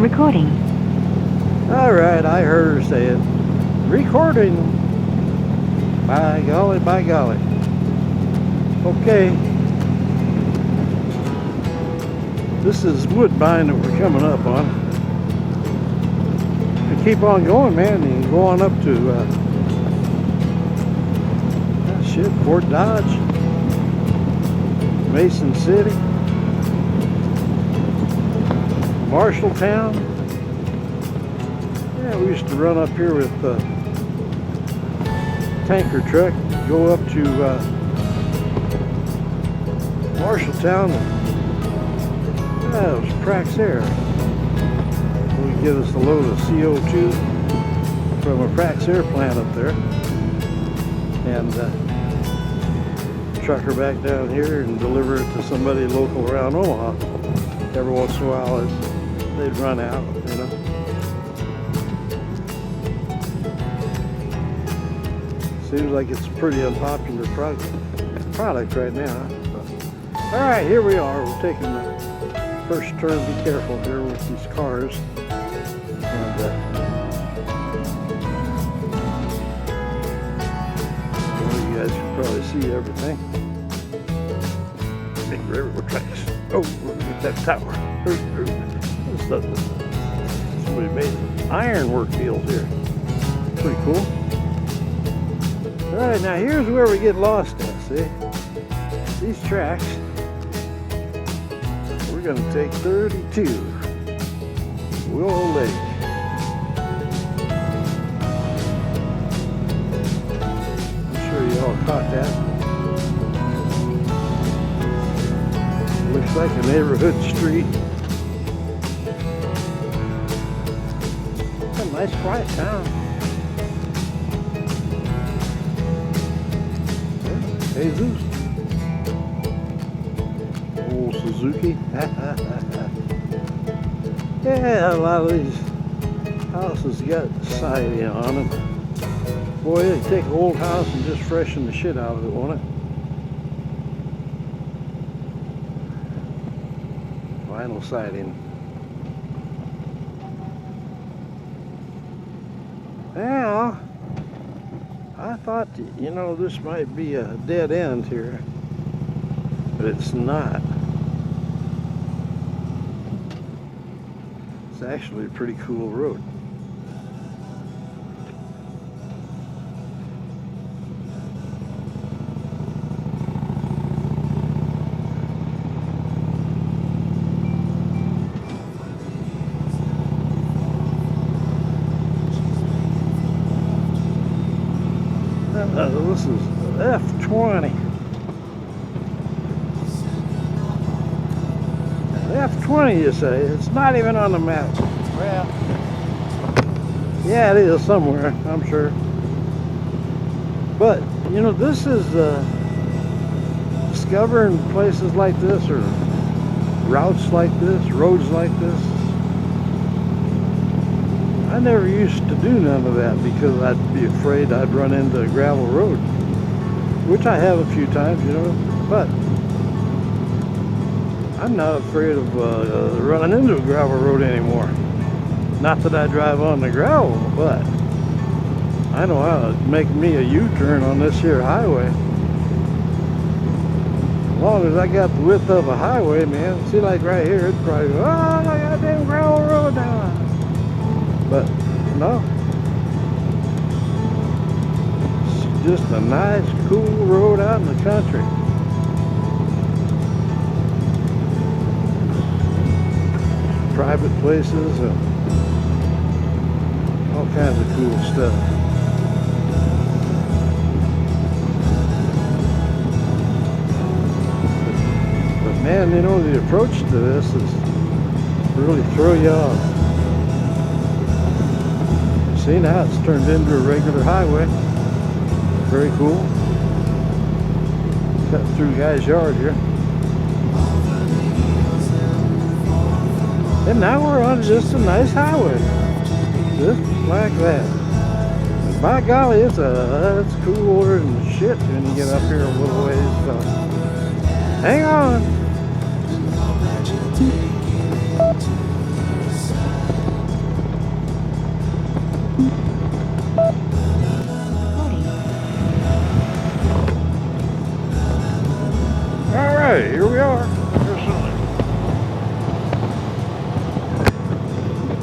Recording. All right, I heard her say it. Recording. By golly, by golly. Okay. This is Woodbine that we're coming up on. We keep on going, man, and go on up to Fort Dodge, Mason City, Marshalltown. Yeah, we used to run up here with tanker truck, go up to Marshalltown, and it was Praxair. Would get us a load of CO2 from a Praxair plant up there, and truck her back down here and deliver it to somebody local around Omaha. Every once in a while they'd run out, you know. Seems like it's a pretty unpopular product right now. All right, here we are. We're taking the first turn. Be careful here with these cars. And you guys can probably see everything. Big railroad tracks. Oh, look at that tower. Somebody made ironwork deals here. Pretty cool. All right, now here's where we get lost at, see? These tracks, we're going to take 32, Willow Lake. I'm sure you all caught that. Looks like a neighborhood street. It's a nice quiet town. Jesus. Old Suzuki. Yeah, a lot of these houses got siding on them. Boy, they take an old house and just freshen the shit out of it, won't it? Vinyl siding. Now, I thought, you know, this might be a dead end here, but it's not. It's actually a pretty cool road. This is F20. F20, you say? It's not even on the map. Well, yeah, it is somewhere, I'm sure. But, you know, this is discovering places like this, or routes like this, roads like this. I never used to do none of that because I'd be afraid I'd run into a gravel road, which I have a few times, you know, but I'm not afraid of running into a gravel road anymore. Not that I drive on the gravel, but I know how to make me a U-turn on this here highway. As long as I got the width of a highway, man. See, like right here, it's probably, oh, I got a damn gravel road now. But no, it's just a nice, cool road out in the country. Private places and all kinds of cool stuff. But man, you know, the approach to this is really throw you off. See, now it's turned into a regular highway. Very cool. Cut through a guy's yard here. And now we're on just a nice highway. Just like that. And by golly, it's cooler than shit when you get up here a little ways. So hang on.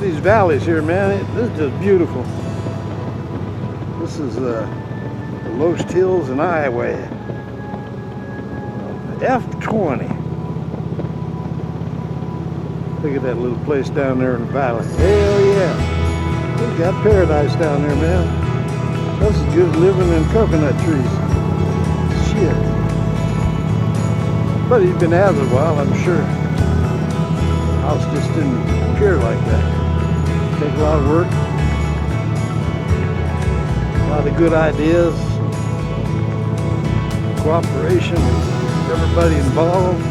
these valleys here, man. This is just beautiful. This is the Lost Hills in Iowa. F20. Look at that little place down there in the valley. Hell yeah. We got paradise down there, man. This is good living in coconut trees. Shit. But he's been out a while, I'm sure. The house just didn't appear like that. Take a lot of work. A lot of good ideas. Cooperation with everybody involved.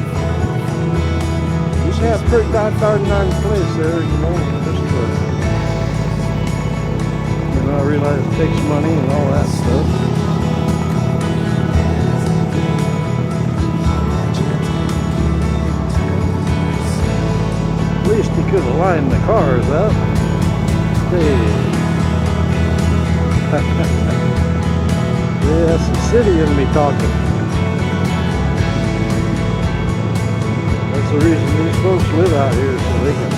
Just have a pretty darn place there, you know. I realize it takes money and all that stuff. At least he could have lined the cars up. Hey. Yeah, that's the city in me talking. That's the reason these folks live out here, so they can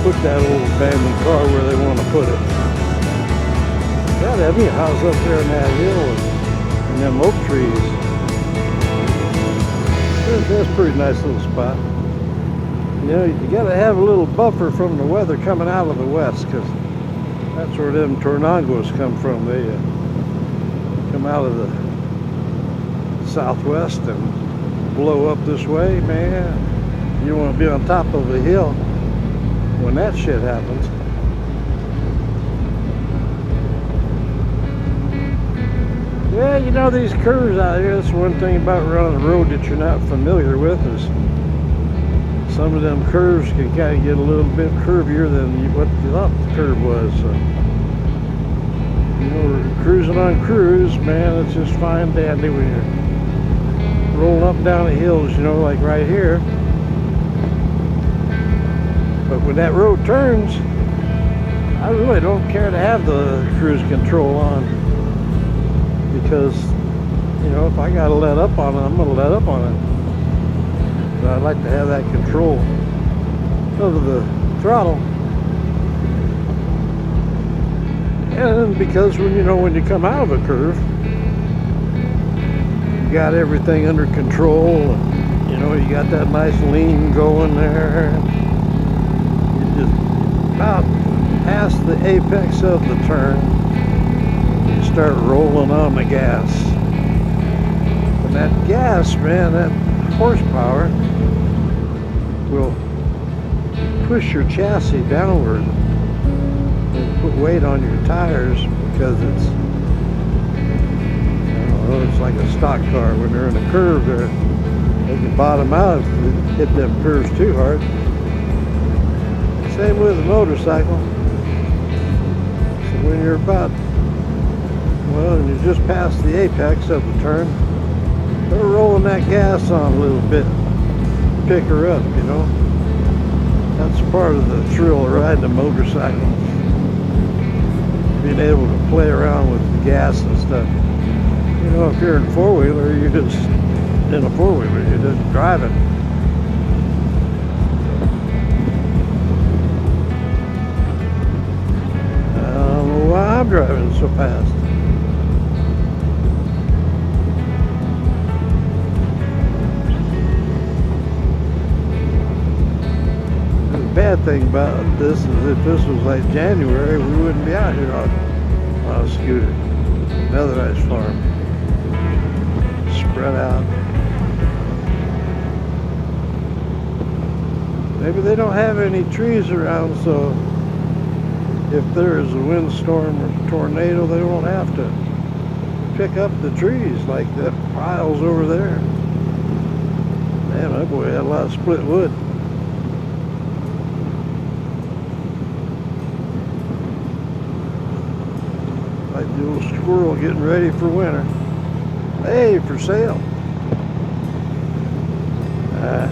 put that old abandoned car where they want to put it. Gotta have me a house up there in that hill and them oak trees. That's a pretty nice little spot. You know, you gotta have a little buffer from the weather coming out of the west, because that's where them tornadoes come from. They come out of the southwest and blow up this way, man. You want to be on top of a hill when that shit happens. Yeah, you know, these curves out here, that's one thing about running a road that you're not familiar with, is some of them curves can kind of get a little bit curvier than what you thought the curve was. So, you know, cruising on cruise, man, it's just fine dandy when you're rolling up down the hills, you know, like right here. But when that road turns, I really don't care to have the cruise control on, because, you know, if I gotta let up on it, I'm gonna let up on it. But I'd like to have that control over the throttle. And because when you come out of a curve, you got everything under control, and, you know, you got that nice lean going there. You just about past the apex of the turn, you start rolling on the gas. And that gas, man, that horsepower will push your chassis downward and put weight on your tires, because it's, I don't know, it's like a stock car. When they're in a curve, they can bottom out if they hit them curves too hard. Same with a motorcycle. So when you're about, well, and you're just past the apex of the turn, they're rolling that gas on a little bit, pick her up, you know. That's part of the thrill of riding a motorcycle. Being able to play around with the gas and stuff. You know, if you're in a four-wheeler, you're just in a four-wheeler, you're just driving. I don't know why I'm driving so fast. Bad thing about this is if this was like January, we wouldn't be out here on a scooter. Another nice farm, spread out. Maybe they don't have any trees around, so if there is a windstorm or tornado, they won't have to pick up the trees like the piles over there. Man, that boy had a lot of split wood. Like the old squirrel getting ready for winter. Hey, for sale.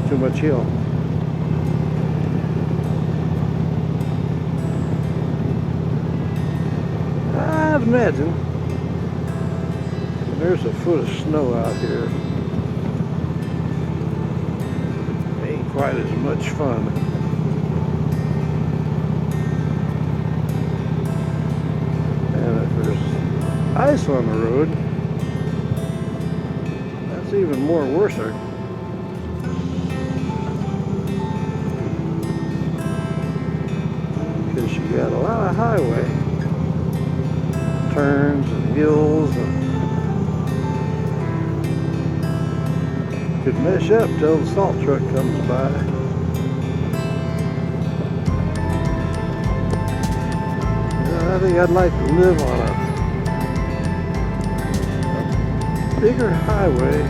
Too much hill. I'd imagine there's a foot of snow out here. Ain't quite as much fun. ice on the road, that's even more worser. Because you got a lot of highway, turns and hills, and could mesh up till the salt truck comes by. I think I'd like to live on a bigger highway,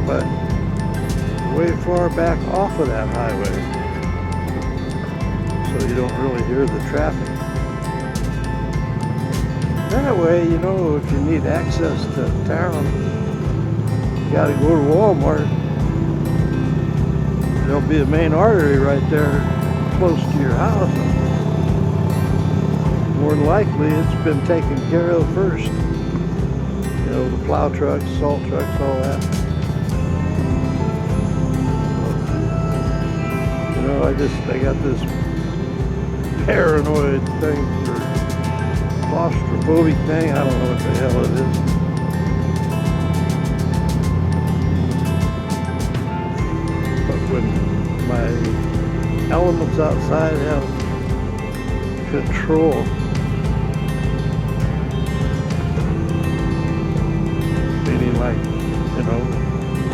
but way far back off of that highway, so you don't really hear the traffic. That way, you know, if you need access to town, you gotta go to Walmart. There'll be a main artery right there close to your house. More than likely, it's been taken care of first. You know, the plow trucks, salt trucks, all that. You know, I got this paranoid thing for claustrophobic thing. I don't know what the hell it is. But when my elements outside have control, meaning like, you know,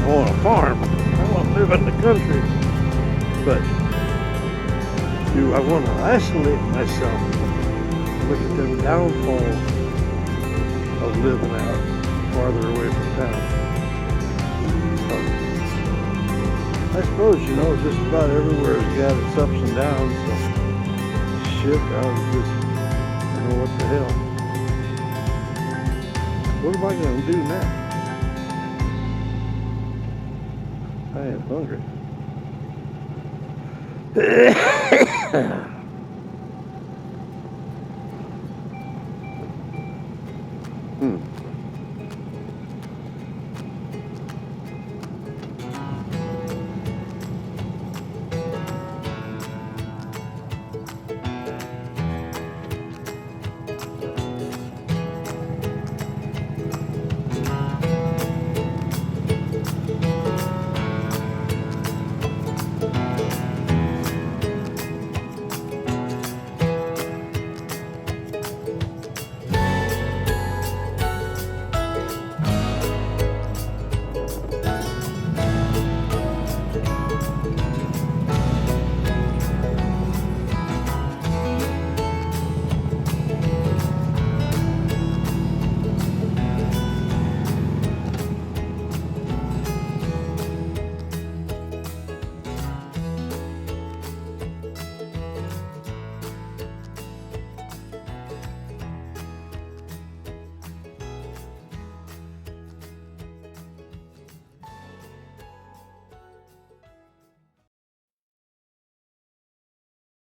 I want a farm, I want to live in the country, but do I want to isolate myself? Look at them downfalls of living out farther away from town. So, I suppose, you know, just about everywhere has got its ups and downs, so shit, I was just, you know, what the hell. What am I going to do now? I am hungry.